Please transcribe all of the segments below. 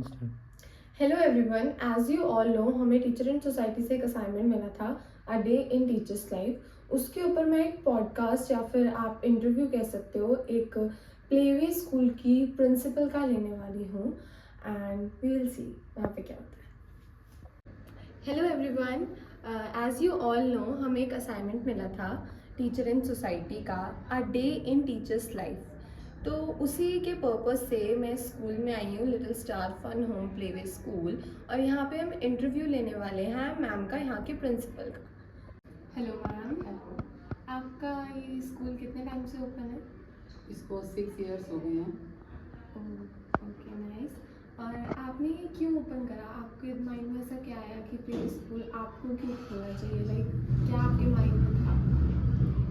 Hello everyone, as you all know हमें teacher in society से एक असाइनमेंट मिला था a day in teacher's life. उसके ऊपर मैं एक पॉडकास्ट या फिर आप इंटरव्यू कह सकते हो, एक प्लेवे स्कूल की प्रिंसिपल का लेने वाली हूँ एंड वी विल सी वहाँ पे क्या होता है। Hello everyone, as you all know हमें एक असाइनमेंट मिला था टीचर इन सोसाइटी का a day in teacher's life. तो उसी के पर्पज़ से मैं स्कूल में आई हूँ, little star fun home playway school, और यहाँ पे हम इंटरव्यू लेने वाले हैं मैम का, यहाँ के प्रिंसिपल का। हेलो मैम, आपका ये स्कूल कितने टाइम से ओपन है? इसको 6 इयर्स हो गए हैं। Okay nice. और आपने ये क्यों ओपन करा? आपके माइंड में ऐसा क्या आया कि प्ले स्कूल आपको क्यों खोलना चाहिए? लाइक क्या आपके माइंड में था?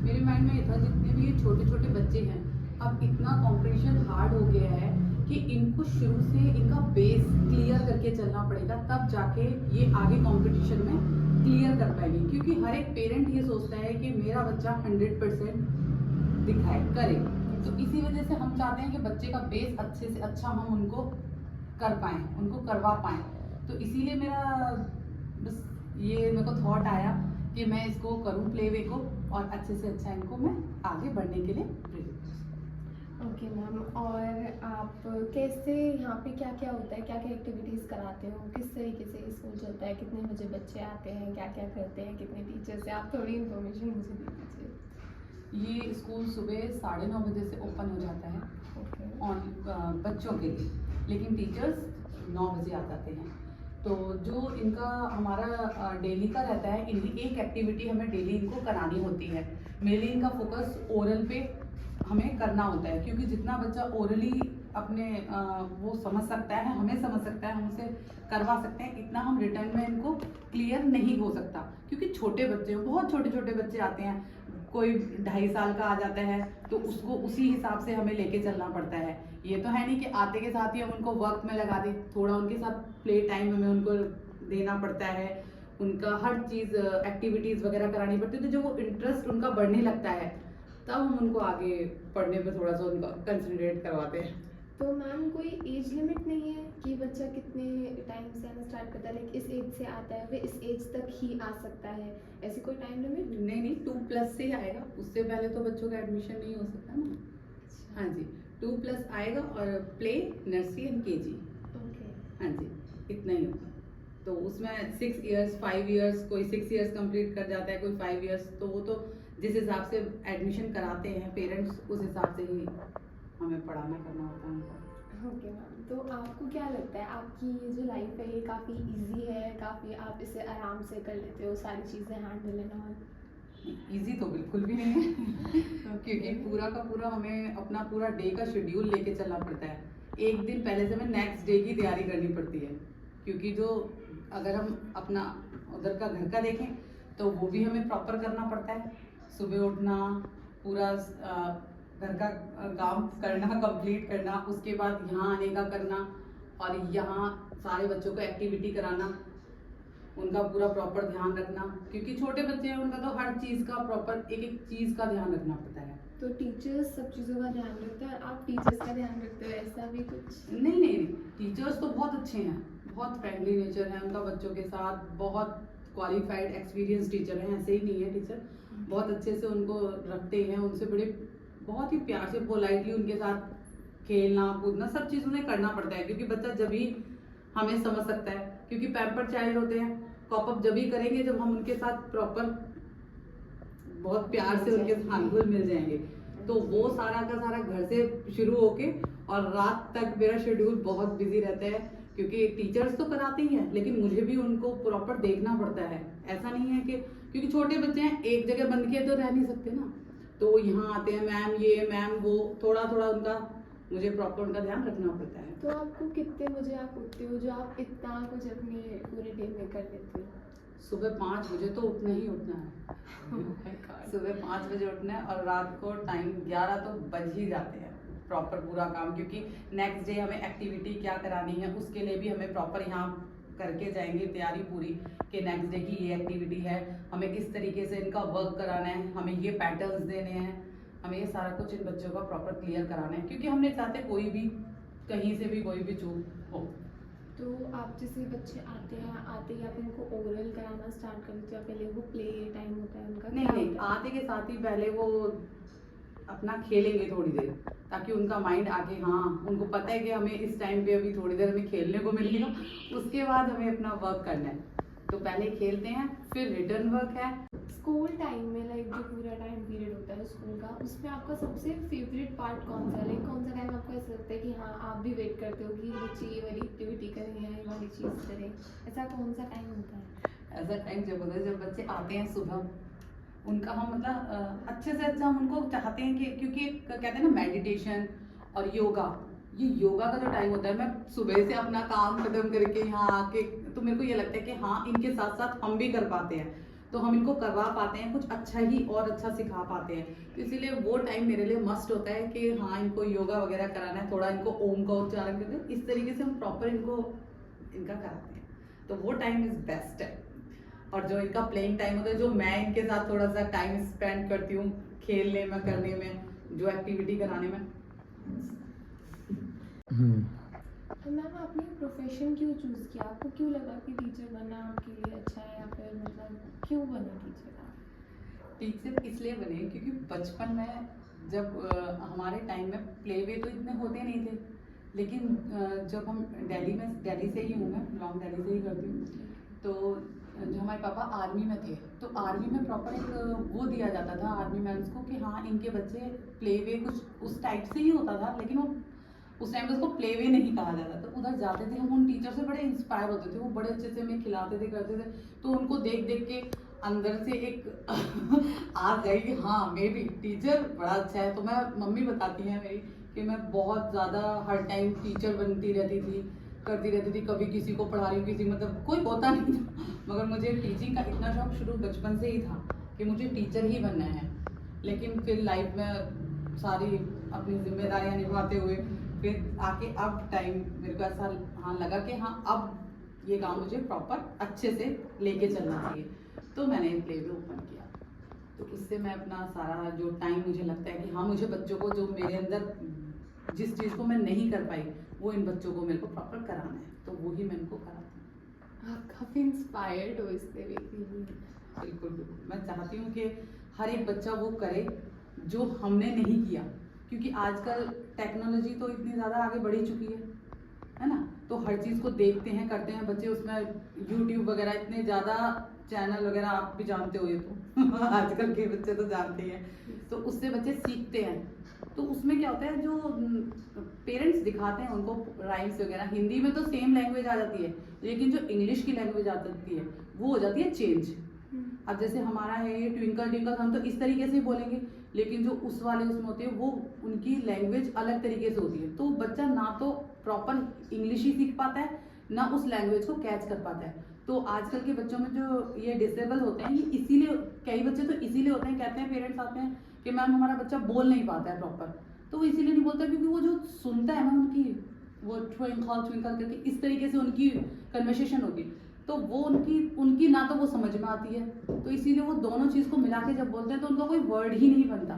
मेरे माइंड में ये था, जितने भी ये छोटे छोटे बच्चे हैं, अब इतना कंपटीशन हार्ड हो गया है कि इनको शुरू से इनका बेस क्लियर करके चलना पड़ेगा, तब जाके ये आगे कंपटीशन में क्लियर कर पाएंगे। क्योंकि हर एक पेरेंट ये सोचता है कि मेरा बच्चा 100% दिखाए करे। तो इसी वजह से हम चाहते हैं कि बच्चे का बेस अच्छे से अच्छा हम उनको कर पाएँ, उनको करवा पाएँ। तो इसीलिए मेरा बस ये मेरे को थॉट आया कि मैं इसको करूं प्लेवे को, और अच्छे से अच्छा इनको मैं आगे बढ़ने के लिए प्रेरित। ओके मैम, और आप कैसे यहाँ पे क्या क्या होता है, क्या क्या एक्टिविटीज़ कराते हो, किस तरीके से स्कूल चलता है, कितने बजे बच्चे आते हैं, क्या क्या करते हैं, कितने टीचर्स हैं? आप थोड़ी इन्फॉर्मेशन मुझे दे दीजिए। ये स्कूल सुबह 9:30 बजे से ओपन हो जाता है ओके ऑन बच्चों के लिए, लेकिन टीचर्स 9 बजे आ जाते हैं। तो जो इनका हमारा डेली का रहता है, इनकी एक एक्टिविटी हमें डेली इनको करानी होती है। मेनली इनका फोकस ओरल पे हमें करना होता है, क्योंकि जितना बच्चा ओरली अपने वो समझ सकता है, हमें समझ सकता है, हम उसे करवा सकते हैं, इतना हम रिटर्न में इनको क्लियर नहीं हो सकता। क्योंकि छोटे बच्चे, बहुत छोटे छोटे बच्चे आते हैं, कोई 2.5 साल का आ जाता है, तो उसको उसी हिसाब से हमें लेके चलना पड़ता है। ये तो है नहीं कि आते के साथ ही हम उनको वर्क में लगा दें, थोड़ा उनके साथ प्ले टाइम हमें उनको देना पड़ता है, उनका हर चीज़ एक्टिविटीज़ वगैरह करानी पड़ती है। तो जो वो इंटरेस्ट उनका बढ़ने लगता है, तब हम उनको आगे पढ़ने पे थोड़ा सा उनका कंसंट्रेट करवाते हैं। तो मैम कोई एज लिमिट नहीं है कि बच्चा कितने टाइम से आना स्टार्ट करता है, लाइक इस एज से आता है वह इस एज तक ही आ सकता है, ऐसी कोई टाइम लिमिट? नहीं, 2+ से ही आएगा, उससे पहले तो बच्चों का एडमिशन नहीं हो सकता ना। हाँ जी, 2+ आएगा, और play, nursery and KG. Okay. हाँ जी, इतना ही होगा। तो उसमें 6 इयर्स, 5 इयर्स, कोई 6 इयर्स कंप्लीट कर जाता है, कोई 5 इयर्स। तो वो तो जिस हिसाब से एडमिशन कराते हैं पेरेंट्स, उस हिसाब से ही हमें पढ़ाना करना होता है उनको। ओके मैम, तो आपको क्या लगता है आपकी ये जो लाइफ है ये काफ़ी इजी है, काफ़ी आप इसे आराम से कर लेते हो, सारी चीज़ें हैंडल एंड ऑल? इजी तो बिल्कुल भी नहीं है क्योंकि पूरा का पूरा हमें अपना पूरा डे का शेड्यूल लेके चलना पड़ता है। एक दिन पहले से हमें नेक्स्ट डे की तैयारी करनी पड़ती है, क्योंकि जो अगर हम अपना उधर का घर का देखें, तो वो भी हमें प्रॉपर करना पड़ता है। सुबह उठना, पूरा घर का काम करना, कंप्लीट करना, उसके बाद यहाँ आने का करना, और यहाँ सारे बच्चों को एक्टिविटी कराना, उनका पूरा प्रॉपर ध्यान रखना, क्योंकि छोटे बच्चे हैं, उनका तो हर चीज़ का प्रॉपर एक एक चीज़ का ध्यान रखना पड़ता है। तो टीचर्स सब चीज़ों का ध्यान रखते हैं और आप टीचर्स का ध्यान रखते हो, ऐसा भी कुछ? नहीं, टीचर्स तो बहुत अच्छे हैं, बहुत फ्रेंडली नेचर है उनका बच्चों के साथ, बहुत क्वालिफाइड एक्सपीरियंस टीचर हैं, ऐसे ही नहीं है टीचर, बहुत अच्छे से उनको रखते हैं, उनसे बड़े बहुत ही प्यार से पोलाइटली उनके साथ खेलना कूदना सब चीज़ उन्हें करना पड़ता है। क्योंकि बच्चा जब ही हमें समझ सकता है, क्योंकि पैम्पर चाइल्ड होते हैं, कॉप अप जब ही करेंगे जब हम उनके साथ प्रॉपर बहुत प्यार से उनके साथ घुल मिल जाएंगे। तो वो सारा का सारा घर से शुरू होके और रात तक मेरा शेड्यूल बहुत बिजी रहता है, क्योंकि टीचर्स तो कराते ही हैं, लेकिन मुझे भी उनको प्रॉपर देखना पड़ता है। ऐसा नहीं है कि क्योंकि छोटे बच्चे हैं, एक जगह बंद किए तो रह नहीं सकते ना, तो यहाँ आते हैं मैम ये मैम वो, थोड़ा थोड़ा उनका मुझे प्रॉपर उनका ध्यान रखना पड़ता है। तो आपको कितने बजे आप उठते हो जो आप इतना कुछ अपने पूरे डे में कर लेते हो? सुबह 5 बजे तो उठना ही उठना है। सुबह 5 बजे उठना है, और रात को टाइम 11 तो बज ही जाते हैं प्रॉपर पूरा काम, क्योंकि नेक्स्ट डे हमें एक्टिविटी क्या करानी है उसके लिए भी हमें प्रॉपर यहाँ करके जाएंगे तैयारी पूरी, कि नेक्स्ट डे की ये एक्टिविटी है, हमें किस तरीके से इनका वर्क कराना है, हमें ये पैटर्न्स देने हैं, हमें ये सारा कुछ इन बच्चों का प्रॉपर क्लियर कराना है, क्योंकि हम नहीं चाहते कोई भी कहीं से भी कोई भी चूक हो। तो आप जैसे बच्चे आते ही आप उनको ओरल कराना स्टार्ट कर देते हो, पहले वो प्ले टाइम होता है उनका, नहीं क्या नहीं, होता है? आते के साथ ही पहले वो अपना खेलेंगे थोड़ी देर, ताकि उनका माइंड आके, हाँ उनको पता है कि हमें इस टाइम पे अभी थोड़ी देर हमें खेलने को मिलेगा, उसके बाद हमें अपना वर्क करना है। तो पहले खेलते हैं, फिर रिटर्न वर्क है। स्कूल टाइम में लाइक जो पूरा टाइम पीरियड होता है स्कूल का, उसमें आपका सबसे फेवरेट पार्ट कौन सा है? लाइक कौन सा टाइम आपको ऐसा लगता है कि हाँ आप भी वेट करते हो कि बच्चे ये वाली एक्टिविटी करें या ये वाली चीज़ करें, ऐसा कौन सा टाइम होता है? ऐसा टाइम जब होता है जब बच्चे आते हैं सुबह, उनका हम मतलब अच्छे से अच्छा हम उनको चाहते हैं कि, क्योंकि कहते हैं ना मेडिटेशन और योगा, ये योगा का जो टाइम होता है, मैं सुबह से अपना काम खत्म करके यहाँ आके, तो मेरे को ये लगता है कि हाँ इनके साथ साथ हम भी कर पाते हैं, तो हम इनको करवा पाते हैं, कुछ अच्छा ही और अच्छा सिखा पाते हैं। तो इसीलिए वो टाइम मेरे लिए मस्ट होता है कि हाँ इनको योगा वगैरह कराना है, थोड़ा इनको ओम का उच्चारण करते हैं, इस तरीके से हम प्रॉपर इनको इनका कराते हैं, तो वो टाइम इज बेस्ट है। और जो इनका प्लेइंग टाइम होता है, जो मैं इनके साथ थोड़ा सा टाइम स्पेंड करती हूँ खेलने में, करने में, जो एक्टिविटी कराने में। तो मैम आपने प्रोफेशन क्यों चूज़ किया? आपको क्यों लगा कि टीचर बनना आपके लिए अच्छा है, या फिर मतलब क्यों बने टीचर आप? टीचर इसलिए बने क्योंकि बचपन में जब हमारे टाइम में प्ले वे तो इतने होते नहीं थे, लेकिन जब हम दिल्ली से ही हूँ, मैं बिलोंग दिल्ली से ही करती हूँ, तो जो हमारे पापा आर्मी में थे, तो आर्मी में प्रॉपर एक वो दिया जाता था आर्मी मैन्स को कि हाँ इनके बच्चे प्ले वे कुछ उस टाइप से ही होता था, लेकिन वो उस टाइम पे उसको प्ले वे नहीं कहा जाता। तो उधर जाते थे हम, उन टीचर से बड़े इंस्पायर होते थे, वो बड़े अच्छे से हमें खिलाते थे, करते थे, तो उनको देख देख के अंदर से एक आ जाएगी हाँ मे भी टीचर बड़ा अच्छा है। तो मैं, मम्मी बताती हैं मेरी कि मैं बहुत ज़्यादा हर टाइम टीचर बनती रहती थी, करती रहती थी, कभी किसी को पढ़ा रही हूँ, किसी मतलब कोई होता नहीं था, मगर मुझे टीचिंग का इतना शौक शुरू बचपन से ही था कि मुझे टीचर ही बनना है। लेकिन फिर लाइफ में सारी अपनी जिम्मेदारियां निभाते हुए फिर आके अब टाइम मेरे को ऐसा हाँ लगा कि हाँ अब ये काम मुझे प्रॉपर अच्छे से लेके चलना चाहिए, तो मैंने प्ले वे ओपन किया। तो इससे मैं अपना सारा जो टाइम मुझे लगता है कि हाँ मुझे बच्चों को, जो मेरे अंदर जिस चीज़ को मैं नहीं कर पाई, वो इन बच्चों को मेरे को प्रॉपर कराना है, तो वो ही मैं इनको कराती हूँ। आप काफ़ी इंस्पायर्ड हो इससे बेसिकली। बिल्कुल बिल्कुल, मैं चाहती हूँ कि हर एक बच्चा वो करे जो हमने नहीं किया, क्योंकि आजकल टेक्नोलॉजी तो इतनी ज़्यादा आगे बढ़ी चुकी है ना, तो हर चीज़ को देखते हैं, करते हैं बच्चे, उसमें यूट्यूब वगैरह इतने ज़्यादा चैनल वगैरह आप भी जानते हो ये तो आजकल के बच्चे तो जानते हैं, तो उससे बच्चे सीखते हैं। तो उसमें क्या होता है, जो पेरेंट्स दिखाते हैं उनको राइम्स वगैरह, हिंदी में तो सेम लैंग्वेज आ जाती है, लेकिन जो इंग्लिश की लैंग्वेज आ जाती है वो हो जाती है चेंज। अब जैसे हमारा है ये ट्विंकल ट्विंकल, हम तो इस तरीके से ही बोलेंगे, लेकिन जो उस वाले उसमें होते हैं वो उनकी लैंग्वेज अलग तरीके से होती है, तो बच्चा ना तो प्रॉपर इंग्लिश ही सीख पाता है, ना उस लैंग्वेज को कैच कर पाता है। तो आजकल के बच्चों में जो ये डिसेबल होते हैं, ये इसीलिए, कई बच्चे तो इसीलिए होते हैं, कहते हैं पेरेंट्स आते हैं कि मैम हमारा बच्चा बोल नहीं पाता है प्रॉपर, तो वो इसीलिए नहीं बोलता क्योंकि वो जो सुनता है ना उनकी, वो ट्विंकल ट्विंकल करके इस तरीके से उनकी कन्वर्सेशन होगी, तो वो उनकी ना तो वो समझ में आती है, तो इसीलिए वो दोनों चीज़ को मिला के जब बोलते हैं तो उनका कोई वर्ड ही नहीं बनता।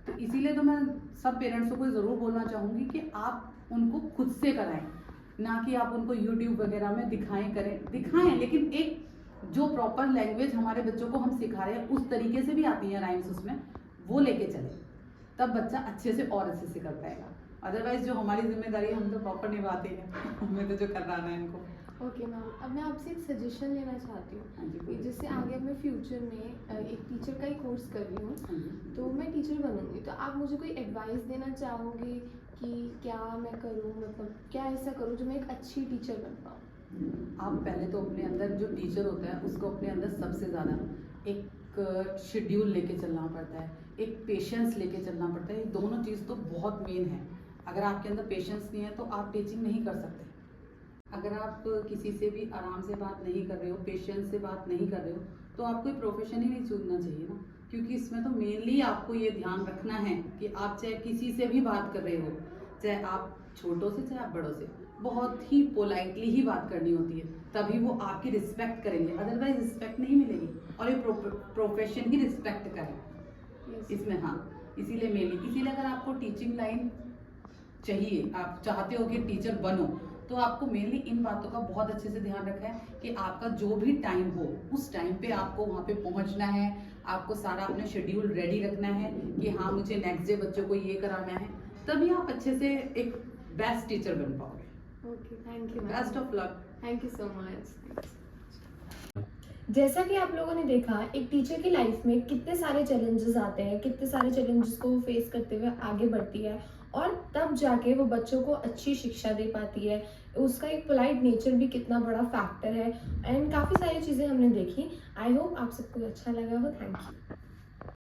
तो इसीलिए तो मैं सब पेरेंट्स को ज़रूर बोलना चाहूँगी कि आप उनको खुद से कराएं, ना कि आप उनको यूट्यूब वगैरह में दिखाएं, लेकिन एक जो प्रॉपर लैंग्वेज हमारे बच्चों को हम सिखा रहे हैं उस तरीके से भी आती है राइम्स उसमें, वो लेके चले, तब बच्चा अच्छे से और अच्छे से कर पाएगा। अदरवाइज जो हमारी जिम्मेदारी है हम तो प्रॉपर निभाते हैं, हमें तो जो करवाना है इनको। ओके मैम, अब मैं आपसे एक सजेशन लेना चाहती हूँ, जिससे आगे मैं फ्यूचर में एक टीचर का ही कोर्स कर रही हूँ, तो मैं टीचर बनूंगी, तो आप मुझे कोई एडवाइस देना चाहोगे कि क्या मैं करूँ, मतलब क्या ऐसा करूँ जो मैं एक अच्छी टीचर बन पाऊँ? आप पहले तो अपने अंदर जो टीचर होता है उसको अपने अंदर सबसे ज़्यादा एक शेड्यूल लेके चलना पड़ता है, एक पेशेंस लेके चलना पड़ता है, ये दोनों चीज़ तो बहुत मेन है। अगर आपके अंदर पेशेंस नहीं है तो आप टीचिंग नहीं कर सकते। अगर आप किसी से भी आराम से बात नहीं कर रहे हो, पेशेंस से बात नहीं कर रहे हो, तो आप कोई प्रोफेशन ही नहीं चुनना चाहिए ना, क्योंकि इसमें तो मेनली आपको ये ध्यान रखना है कि आप चाहे किसी से भी बात कर रहे हो, चाहे आप छोटों से चाहे आप बड़ों से, बहुत ही पोलाइटली ही बात करनी होती है, तभी वो आपकी रिस्पेक्ट करेंगे, अदरवाइज रिस्पेक्ट नहीं मिलेगी। और ये प्रोफेशन ही रिस्पेक्ट करे इसमें, हाँ इसीलिए अगर आपको टीचिंग लाइन चाहिए, आप चाहते हो कि टीचर बनो, तो आपको मेनली इन बातों का बहुत अच्छे से ध्यान रखना है कि आपका जो भी टाइम हो उस टाइम पे आपको वहाँ पे पहुँचना है, आपको सारा अपना शेड्यूल रेडी रखना है कि हाँ मुझे नेक्स्ट डे बच्चों को ये कराना है, तभी आप अच्छे से एक बेस्ट टीचर बन पाओगे। Okay, thank you best of luck. Thank you so much. जैसा कि आप लोगों ने देखा, एक टीचर की लाइफ में कितने सारे चैलेंजेस आते हैं, कितने सारे चैलेंजेस को वो फेस करते हुए आगे बढ़ती है और तब जाके वो बच्चों को अच्छी शिक्षा दे पाती है। उसका एक पोलाइट नेचर भी कितना बड़ा फैक्टर है एंड काफ़ी सारी चीज़ें हमने देखी। आई होप आप सबको अच्छा लगा हो। Thank you.